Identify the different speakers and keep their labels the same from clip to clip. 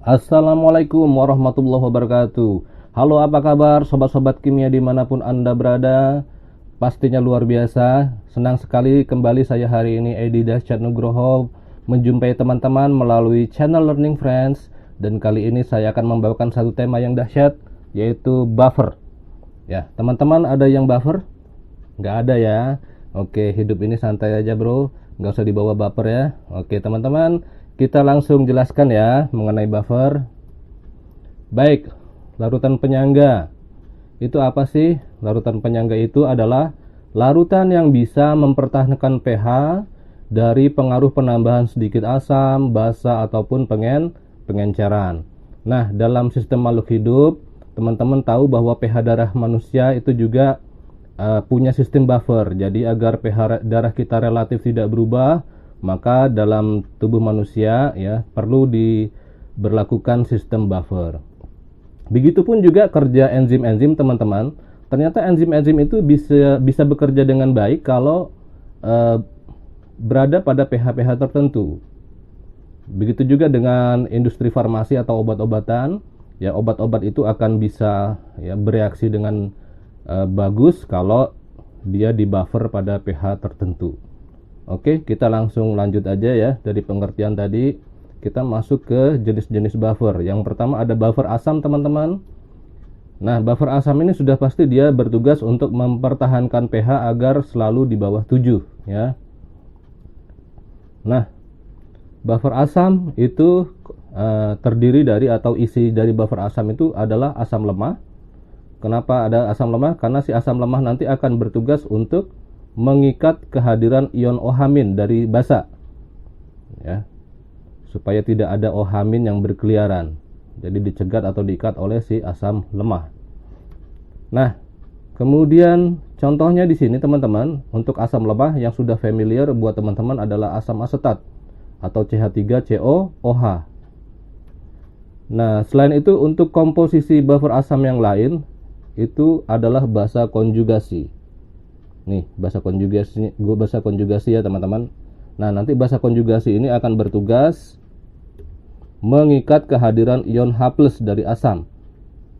Speaker 1: Assalamualaikum warahmatullahi wabarakatuh. Halo, apa kabar sobat-sobat kimia dimanapun Anda berada? Pastinya luar biasa. Senang sekali kembali saya hari ini Edi Dasyat Nugroho menjumpai teman-teman melalui channel Learning Friends. Dan kali ini saya akan membawakan satu tema yang dahsyat, yaitu buffer. Ya, teman-teman ada yang buffer? Nggak ada ya. Oke, hidup ini santai aja bro, nggak usah dibawa baper ya. Oke teman-teman, kita langsung jelaskan ya mengenai buffer. Baik, larutan penyangga itu apa sih? Larutan penyangga itu adalah larutan yang bisa mempertahankan pH dari pengaruh penambahan sedikit asam, basa ataupun pengenceran. Nah, dalam sistem makhluk hidup, teman-teman tahu bahwa pH darah manusia itu juga punya sistem buffer. Jadi agar pH darah kita relatif tidak berubah, maka dalam tubuh manusia ya perlu diberlakukan sistem buffer. Begitupun juga kerja enzim-enzim teman-teman. Ternyata enzim-enzim itu bisa bekerja dengan baik kalau berada pada pH-pH tertentu. Begitu juga dengan industri farmasi atau obat-obatan. Ya, obat-obat itu akan bisa ya bereaksi dengan bagus kalau dia di buffer pada pH tertentu. Oke, kita langsung lanjut aja ya. Dari pengertian tadi kita masuk ke jenis-jenis buffer. Yang pertama ada buffer asam teman-teman. Nah, buffer asam ini sudah pasti dia bertugas untuk mempertahankan pH agar selalu di bawah 7 ya. Nah, buffer asam itu terdiri dari atau isi dari buffer asam itu adalah asam lemah. Kenapa ada asam lemah? Karena si asam lemah nanti akan bertugas untuk mengikat kehadiran ion OH- dari basa ya, supaya tidak ada OH- yang berkeliaran. Jadi dicegat atau diikat oleh si asam lemah. Nah, kemudian contohnya di sini teman-teman, untuk asam lemah yang sudah familiar buat teman-teman adalah asam asetat atau CH3COOH. Nah, selain itu untuk komposisi buffer asam yang lain itu adalah basa konjugasi. Nih, basa konjugasi ya teman-teman. Nah, nanti basa konjugasi ini akan bertugas mengikat kehadiran ion H+ dari asam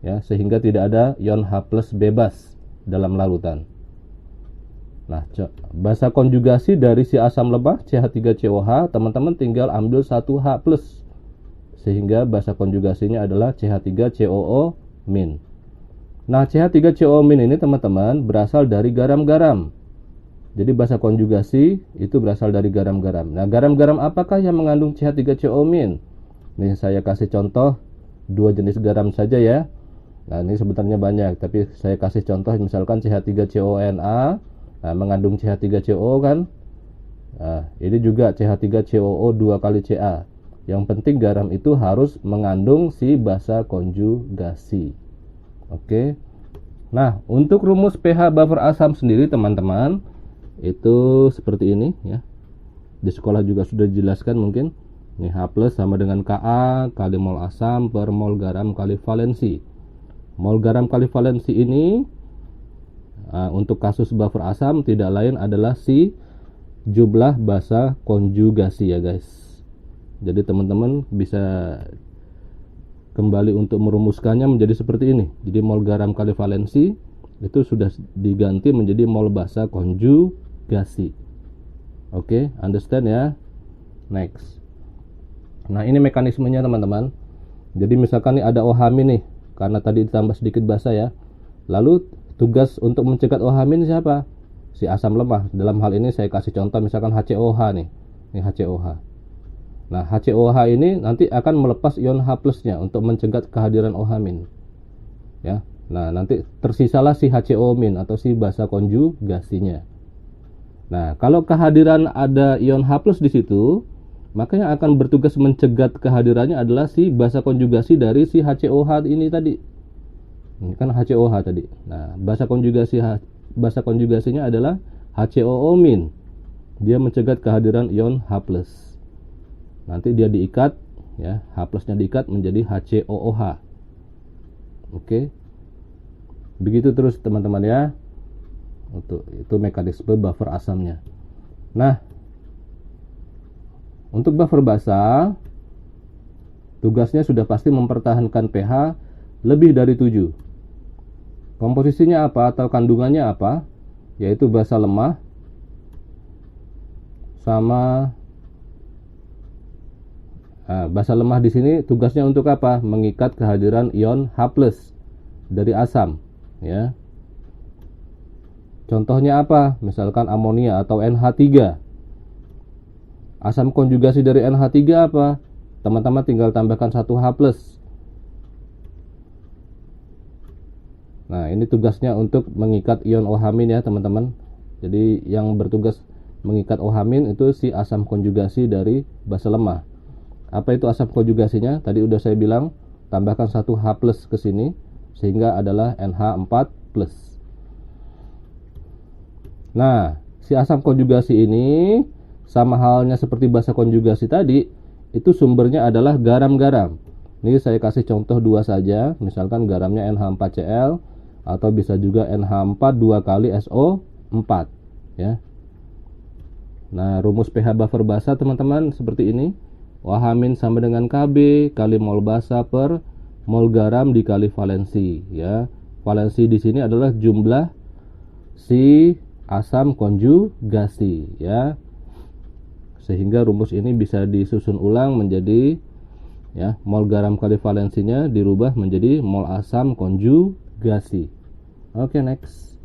Speaker 1: ya, sehingga tidak ada ion H+ bebas dalam larutan. Nah, basa konjugasi dari si asam lemah CH3COH, teman-teman tinggal ambil 1H+, sehingga basa konjugasinya adalah CH3COO-. Nah, CH3COO- ini teman-teman berasal dari garam-garam. Jadi basa konjugasi itu berasal dari garam-garam. Nah, garam-garam apakah yang mengandung CH3COO-? Nih saya kasih contoh 2 jenis garam saja ya. Nah, ini sebenarnya banyak, tapi saya kasih contoh misalkan CH3CONA, nah, mengandung CH3COO kan. Nah, ini juga CH3COO 2 kali Ca. Yang penting garam itu harus mengandung si basa konjugasi. Oke. Nah, untuk rumus pH buffer asam sendiri teman-teman itu seperti ini ya. Di sekolah juga sudah dijelaskan mungkin. Nih, H+ sama dengan Ka kali mol asam per mol garam kali valensi. Mol garam kali valensi ini untuk kasus buffer asam tidak lain adalah si jumlah basa konjugasi ya guys. Jadi teman-teman bisa kembali untuk merumuskannya menjadi seperti ini. Jadi mol garam kali valensi itu sudah diganti menjadi mol basa konjugasi. Oke, understand ya? Next. Nah, ini mekanismenya teman-teman. Jadi misalkan nih ada OH- nih, karena tadi ditambah sedikit basa ya. Lalu tugas untuk mencegat OH- siapa? Si asam lemah. Dalam hal ini saya kasih contoh misalkan HCOH nih. Ini HCOH. Nah, HCOH ini nanti akan melepas ion H+-nya untuk mencegat kehadiran OH-. Ya. Nah, nanti tersisalah si HCO- atau si basa konjugasinya. Nah, kalau kehadiran ada ion H+ di situ, maka yang akan bertugas mencegat kehadirannya adalah si basa konjugasi dari si HCOH ini tadi. Ini kan HCOH tadi. Nah, basa konjugasinya adalah HCOO-. Dia mencegat kehadiran ion H+. Nanti dia diikat ya, H+-nya diikat menjadi HCOOH. Oke. Begitu terus teman-teman ya. Untuk itu mekanisme buffer asamnya. Nah, untuk buffer basa tugasnya sudah pasti mempertahankan pH lebih dari 7. Komposisinya apa atau kandungannya apa? Yaitu basa lemah sama basa lemah di sini tugasnya untuk apa? Mengikat kehadiran ion H+ dari asam, ya. Contohnya apa? Misalkan amonia atau NH3. Asam konjugasi dari NH3 apa? Teman-teman tinggal tambahkan 1H+. Nah, ini tugasnya untuk mengikat ion OH- ya, teman-teman. Jadi yang bertugas mengikat OH- itu si asam konjugasi dari basa lemah. Apa itu asam konjugasinya? Tadi udah saya bilang, tambahkan 1H+ ke sini sehingga adalah NH4+. Nah, si asam konjugasi ini sama halnya seperti basa konjugasi tadi, itu sumbernya adalah garam-garam. Ini saya kasih contoh 2 saja, misalkan garamnya NH4Cl atau bisa juga NH4 2 kali SO4, ya. Nah, rumus pH buffer basa teman-teman seperti ini. OH- sama dengan Kb kali mol basa per mol garam dikali valensi, ya. Valensi di sini adalah jumlah si asam konjugasi, ya. Sehingga rumus ini bisa disusun ulang menjadi, ya, mol garam kali valensinya dirubah menjadi mol asam konjugasi. Oke, next.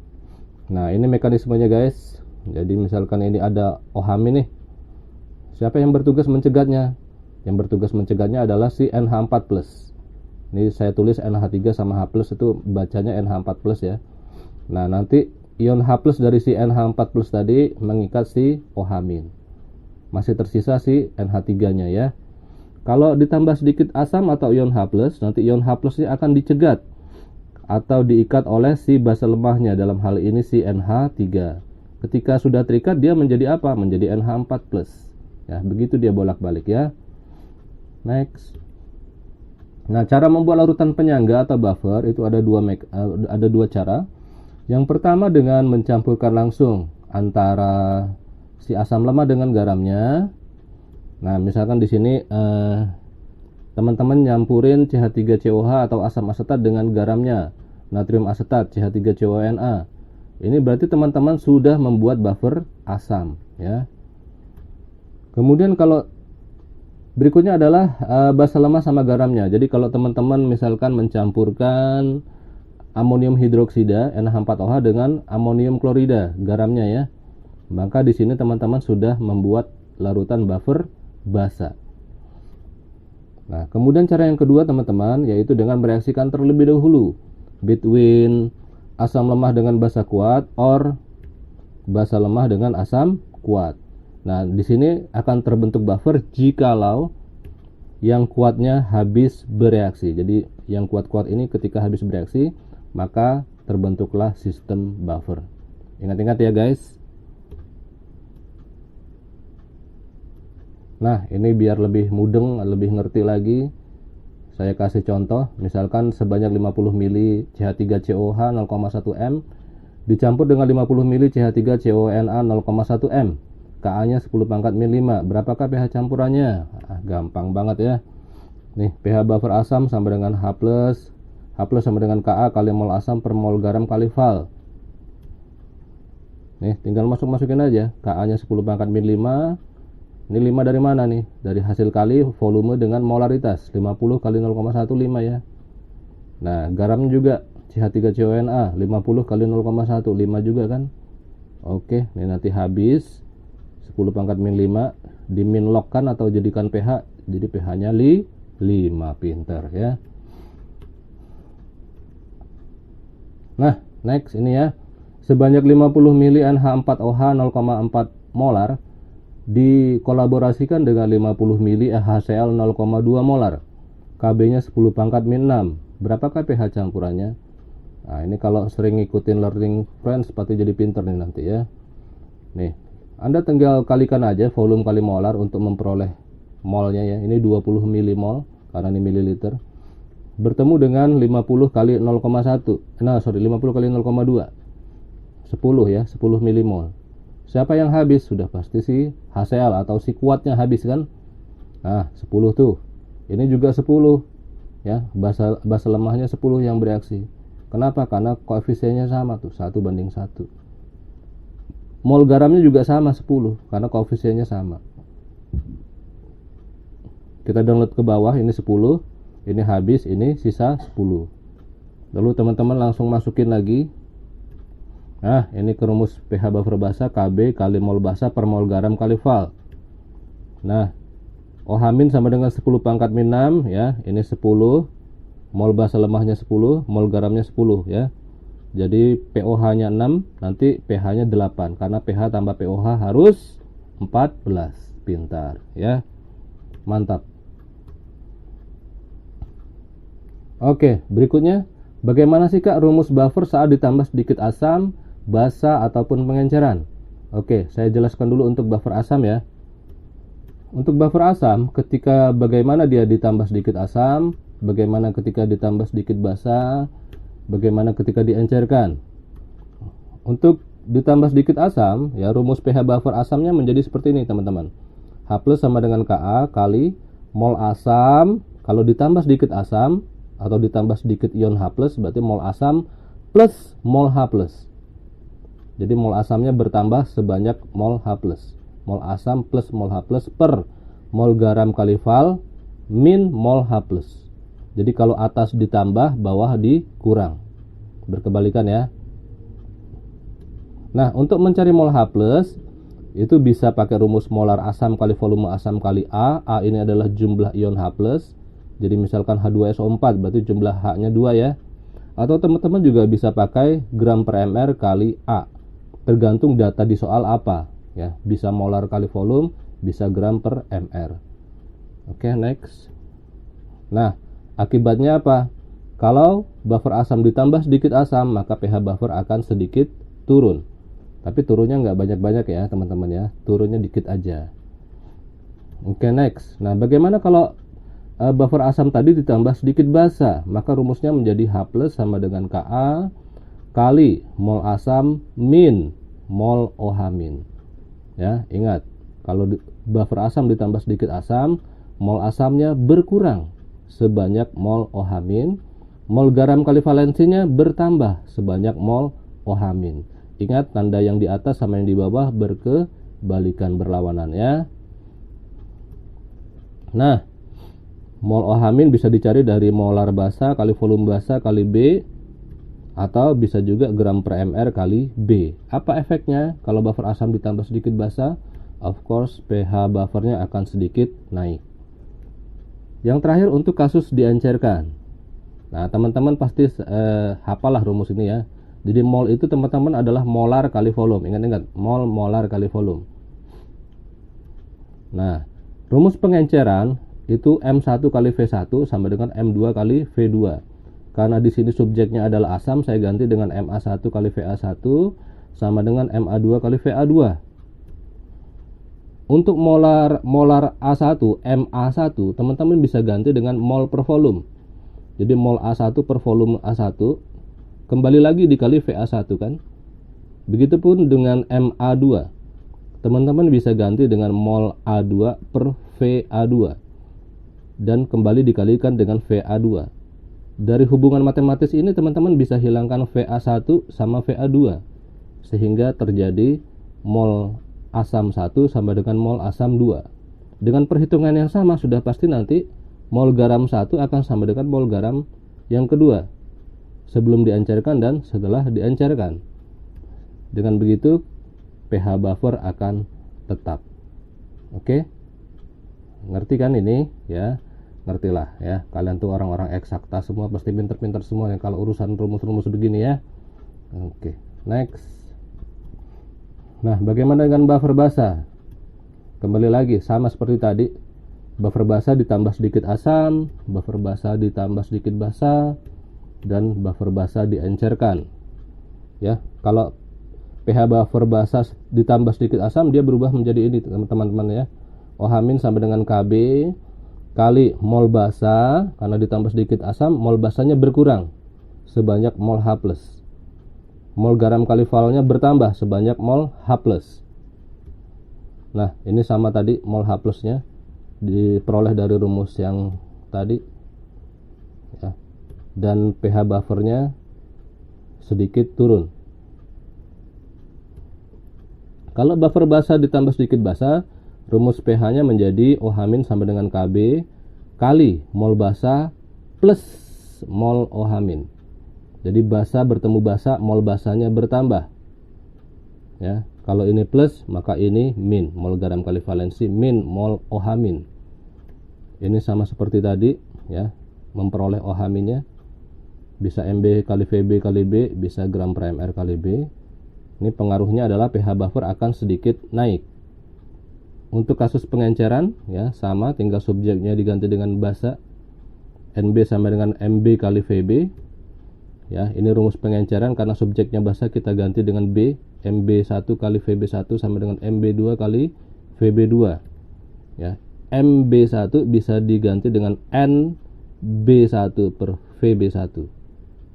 Speaker 1: Nah, ini mekanismenya guys. Jadi misalkan ini ada OH- nih. Siapa yang bertugas mencegahnya? Yang bertugas mencegahnya adalah si NH4+. Ini saya tulis NH3 sama H+ itu bacanya NH4+, ya. Nah, nanti ion H+ dari si NH4+ tadi mengikat si OH-. Masih tersisa si NH3-nya, ya. Kalau ditambah sedikit asam atau ion H+, nanti ion H+ ini akan dicegat atau diikat oleh si basa lemahnya, dalam hal ini si NH3. Ketika sudah terikat dia menjadi apa? Menjadi NH4+. Ya, begitu dia bolak-balik, ya. Next. Nah, cara membuat larutan penyangga atau buffer itu ada dua cara. Yang pertama dengan mencampurkan langsung antara si asam lemah dengan garamnya. Nah, misalkan di sini teman-teman nyampurin CH3COH atau asam asetat dengan garamnya, natrium asetat CH3CONA. Ini berarti teman-teman sudah membuat buffer asam, ya. Kemudian kalau berikutnya adalah basa lemah sama garamnya. Jadi kalau teman-teman misalkan mencampurkan amonium hidroksida NH4OH dengan amonium klorida garamnya, ya, maka di sini teman-teman sudah membuat larutan buffer basa. Nah, kemudian cara yang kedua teman-teman yaitu dengan mereaksikan terlebih dahulu between asam lemah dengan basa kuat or basa lemah dengan asam kuat. Nah, di sini akan terbentuk buffer jikalau yang kuatnya habis bereaksi. Jadi yang kuat-kuat ini ketika habis bereaksi maka terbentuklah sistem buffer. Ingat-ingat ya guys. Nah, ini biar lebih mudeng, lebih ngerti lagi, saya kasih contoh. Misalkan sebanyak 50 ml CH3COH 0,1 m dicampur dengan 50 ml CH3CONA 0,1 m. Ka-nya 10⁻⁵. Berapakah pH campurannya? Gampang banget, ya. Nih, pH buffer asam sama dengan H+, H+ sama dengan Ka kali mol asam per mol garam kali val. Nih, tinggal masukin aja. Ka-nya 10⁻⁵. Ini 5 dari mana nih? Dari hasil kali volume dengan molaritas. 50 kali 0,15, ya. Nah, garam juga CH3CONA 50 kali 0,1, 5 juga kan? Oke, ini nanti habis 10⁻⁵ diminlogkan atau jadikan pH. Jadi pH-nya 5, pinter, ya. Nah, next ini, ya. Sebanyak 50 ml NH4OH 0,4 molar dikolaborasikan dengan 50 ml HCl 0,2 molar. Kb-nya 10⁻⁻⁶. Berapakah pH campurannya? Nah, ini kalau sering ngikutin Learning Friends pasti jadi pinter nih nanti, ya. Nih, Anda tinggal kalikan aja volume kali molar untuk memperoleh molnya, ya. Ini 20 milimol karena ini mililiter. bertemu dengan 50 kali 0,1. 50 kali 0,2. 10 ya, 10 milimol. Siapa yang habis? Sudah pasti si HCl atau si kuatnya habis kan? Nah, 10 tuh. Ini juga 10 ya, basa lemahnya 10 yang bereaksi. Kenapa? Karena koefisiennya sama tuh, 1:1. Mol garamnya juga sama 10 karena koefisiennya sama. Kita download ke bawah, ini 10, ini habis, ini sisa 10. Lalu teman-teman langsung masukin lagi. Nah, ini ke rumus pH buffer basa, Kb kali mol basa per mol garam kali val. Nah, OH- sama dengan 10 pangkat min 6 ya, ini 10, mol basa lemahnya 10, mol garamnya 10 ya. Jadi pOH-nya 6, nanti pH-nya 8 karena pH tambah pOH harus 14. Pintar ya. Mantap. Oke, berikutnya bagaimana sih Kak rumus buffer saat ditambah sedikit asam, basa ataupun pengenceran? Oke, saya jelaskan dulu untuk buffer asam ya. Untuk buffer asam, ketika bagaimana dia ditambah sedikit asam, bagaimana ketika ditambah sedikit basa, bagaimana ketika diencerkan. Untuk ditambah sedikit asam, ya rumus pH buffer asamnya menjadi seperti ini teman-teman. H+ sama dengan Ka kali mol asam, kalau ditambah sedikit asam atau ditambah sedikit ion H+, berarti mol asam plus mol H+. Jadi mol asamnya bertambah sebanyak mol H+. Mol asam plus mol H+ per mol garam kali val min mol H+. Jadi kalau atas ditambah, bawah dikurang. Berkebalikan ya. Nah, untuk mencari mol H+, itu bisa pakai rumus molar asam kali volume asam kali A. A ini adalah jumlah ion H+. Jadi misalkan H2SO4 berarti jumlah H-nya 2 ya. Atau teman-teman juga bisa pakai gram per mR kali A. Tergantung data di soal apa ya. Bisa molar kali volume, bisa gram per mR. Oke, next. Nah, akibatnya apa? Kalau buffer asam ditambah sedikit asam, maka pH buffer akan sedikit turun. Tapi turunnya nggak banyak-banyak ya teman-teman ya. Turunnya dikit aja. Oke, next. Nah, bagaimana kalau buffer asam tadi ditambah sedikit basa? Maka rumusnya menjadi H+ sama dengan Ka kali mol asam min mol OH-. Ya, ingat. Kalau buffer asam ditambah sedikit asam, mol asamnya berkurang sebanyak mol OH-. Mol garam kali valensinya bertambah sebanyak mol OH-. Ingat, tanda yang di atas sama yang di bawah berkebalikan, berlawanan ya. Nah, mol OH- bisa dicari dari molar basa kali volume basa kali B, atau bisa juga gram per mR kali B. Apa efeknya kalau buffer asam ditambah sedikit basa? Of course, pH buffernya akan sedikit naik. Yang terakhir untuk kasus diencerkan. Nah, teman-teman pasti hafalah rumus ini ya. Jadi mol itu teman-teman adalah molar kali volume. Ingat-ingat, mol molar kali volume. Nah, rumus pengenceran itu M1 kali V1 sama dengan M2 kali V2. Karena di sini subjeknya adalah asam, saya ganti dengan Ma1 kali Va1 sama dengan Ma2 kali Va2. Untuk molar A1, Ma1, teman-teman bisa ganti dengan mol per volume. Jadi mol A1 per volume A1 kembali lagi dikali Va1 kan. Begitupun dengan Ma2. Teman-teman bisa ganti dengan mol A2 per Va2 dan kembali dikalikan dengan Va2. Dari hubungan matematis ini teman-teman bisa hilangkan Va1 sama Va2 sehingga terjadi mol asam 1 sama dengan mol asam 2. Dengan perhitungan yang sama sudah pasti nanti mol garam 1 akan sama dengan mol garam yang kedua sebelum diencerkan dan setelah diencerkan. Dengan begitu pH buffer akan tetap. Oke? Ngerti kan ini ya? Ngertilah ya. Kalian tuh orang-orang eksakta semua, pasti pinter-pinter semua ya kalau urusan rumus-rumus begini ya. Oke, next. Nah, bagaimana dengan buffer basa? Kembali lagi sama seperti tadi. Buffer basa ditambah sedikit asam, buffer basa ditambah sedikit basa, dan buffer basa diencerkan. Ya, kalau pH buffer basa ditambah sedikit asam, dia berubah menjadi ini teman-teman ya. OH- sama dengan Kb kali mol basa, karena ditambah sedikit asam, mol basanya berkurang sebanyak mol H+. Mol garam kali valnya bertambah sebanyak mol H+. Nah, ini sama tadi mol H+-nya diperoleh dari rumus yang tadi ya. Dan pH buffernya sedikit turun. Kalau buffer basa ditambah sedikit basa, rumus pH-nya menjadi OH- sama dengan Kb kali mol basa plus mol OH-. Jadi basa bertemu basa, mol basanya bertambah. Ya, kalau ini plus, maka ini min, mol garam kali valensi min mol OH-. Ini sama seperti tadi, ya, memperoleh OH-nya bisa Mb kali Vb kali B, bisa gram per mr kali B. Ini pengaruhnya adalah pH buffer akan sedikit naik. Untuk kasus pengenceran, ya, sama, tinggal subjeknya diganti dengan basa. Nb sama dengan Mb kali Vb. Ya, ini rumus pengenceran, karena subjeknya basa kita ganti dengan B. Mb1 kali Vb1 sama dengan Mb2 kali Vb2. Ya, Mb1 bisa diganti dengan Nb1 per Vb1.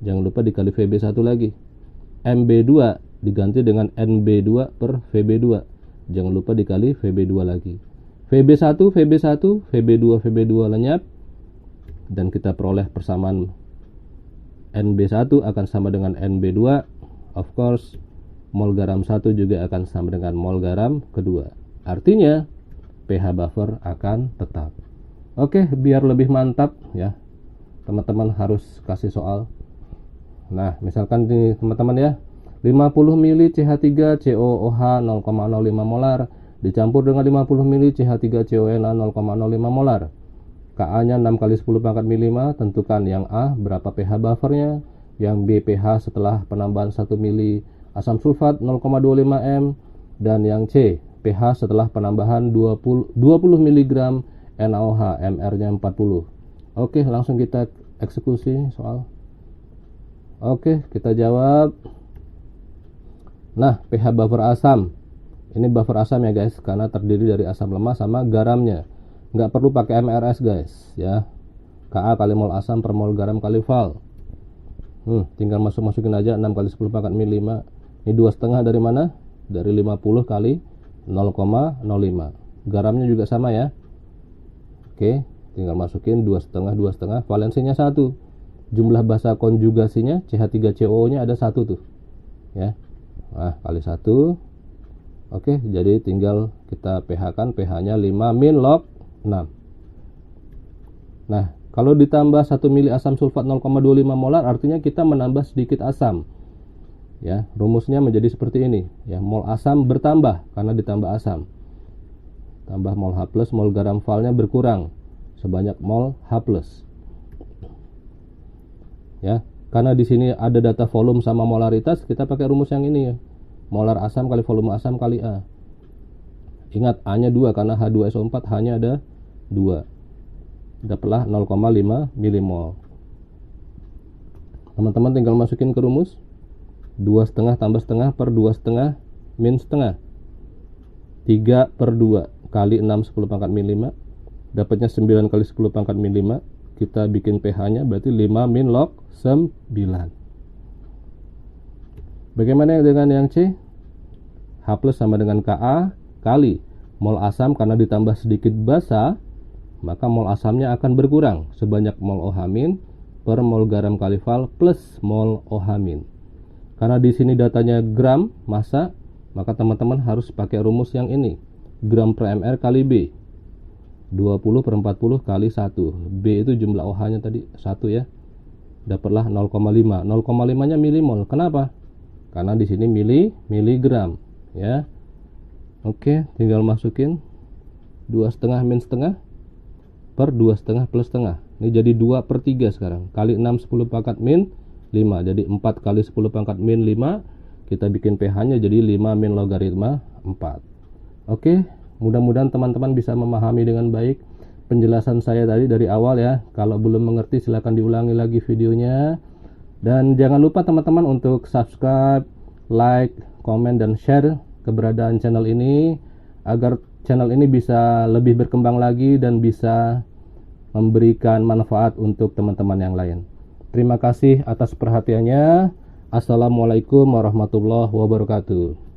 Speaker 1: Jangan lupa dikali Vb1 lagi. Mb2 diganti dengan Nb2 per Vb2. Jangan lupa dikali Vb2 lagi. Vb1, Vb1, Vb2, Vb2 lenyap. Dan kita peroleh persamaan Nb1 akan sama dengan Nb2. Of course, mol garam 1 juga akan sama dengan mol garam kedua. Artinya, pH buffer akan tetap. Oke, biar lebih mantap ya, teman-teman harus kasih soal. Nah, misalkan ini teman-teman ya, 50 ml CH3COOH 0,05 molar dicampur dengan 50 ml CH3CONA 0,05 molar. Ka-nya 6 kali 10 pangkat min 5. Tentukan yang A berapa pH buffernya, yang B pH setelah penambahan 1 mili asam sulfat 0,25 m, dan yang C pH setelah penambahan 20 mg NaOH, MR-nya 40. Oke, langsung kita eksekusi soal. Oke, kita jawab. Nah, pH buffer asam. Ini buffer asam ya guys, karena terdiri dari asam lemah sama garamnya. Nggak perlu pakai MRS guys ya. Ka kali mol asam per mol garam kali val. Tinggal masukin aja 6 kali 10 pangkat min 5. Ini 2,5 dari mana? Dari 50 kali 0,05. Garamnya juga sama ya. Oke, tinggal masukin 2,5. Valensinya 1. Jumlah basa konjugasinya CH3COO nya ada 1 tuh ya. Nah, kali 1. Oke, jadi tinggal kita pH kan, pH nya 5 min log 6. Nah, kalau ditambah 1 mili asam sulfat 0,25 molar, artinya kita menambah sedikit asam ya. Rumusnya menjadi seperti ini ya, mol asam bertambah karena ditambah asam, tambah mol H+, mol garam valnya berkurang sebanyak mol H+. Ya, karena di sini ada data volume sama molaritas, kita pakai rumus yang ini ya. Molar asam kali volume asam kali A. Ingat, A-nya 2 karena H2SO4 hanya ada 2. Dapatlah 0,5 milimol. Teman-teman tinggal masukin ke rumus. 2,5 tambah setengah per 2,5 min setengah. 3 per 2 kali 6 10 pangkat min 5. Dapatnya 9 kali 10 pangkat min 5. Kita bikin pH-nya berarti 5 min log 9. Bagaimana dengan yang C? H+ sama dengan Ka kali mol asam, karena ditambah sedikit basa, maka mol asamnya akan berkurang sebanyak mol OH- per mol garam kali val plus mol OH-. Karena di sini datanya gram massa, maka teman-teman harus pakai rumus yang ini. Gram per mr kali B. 20 per 40 kali 1. B itu jumlah OH-nya tadi 1 ya. Dapatlah 0,5. 0,5-nya milimol. Kenapa? Karena di sini miligram ya. Oke, tinggal masukin 2,5 min setengah per 2,5 plus setengah. Ini jadi 2 per 3 sekarang. Kali 6 10 pangkat min 5. Jadi 4 kali 10 pangkat min 5. Kita bikin pH-nya jadi 5 min logaritma 4. Oke, mudah-mudahan teman-teman bisa memahami dengan baik penjelasan saya tadi dari awal ya. Kalau belum mengerti silahkan diulangi lagi videonya. Dan jangan lupa teman-teman untuk subscribe, like, komen, dan share keberadaan channel ini agar channel ini bisa lebih berkembang lagi dan bisa memberikan manfaat untuk teman-teman yang lain. Terima kasih atas perhatiannya. Assalamualaikum warahmatullahi wabarakatuh.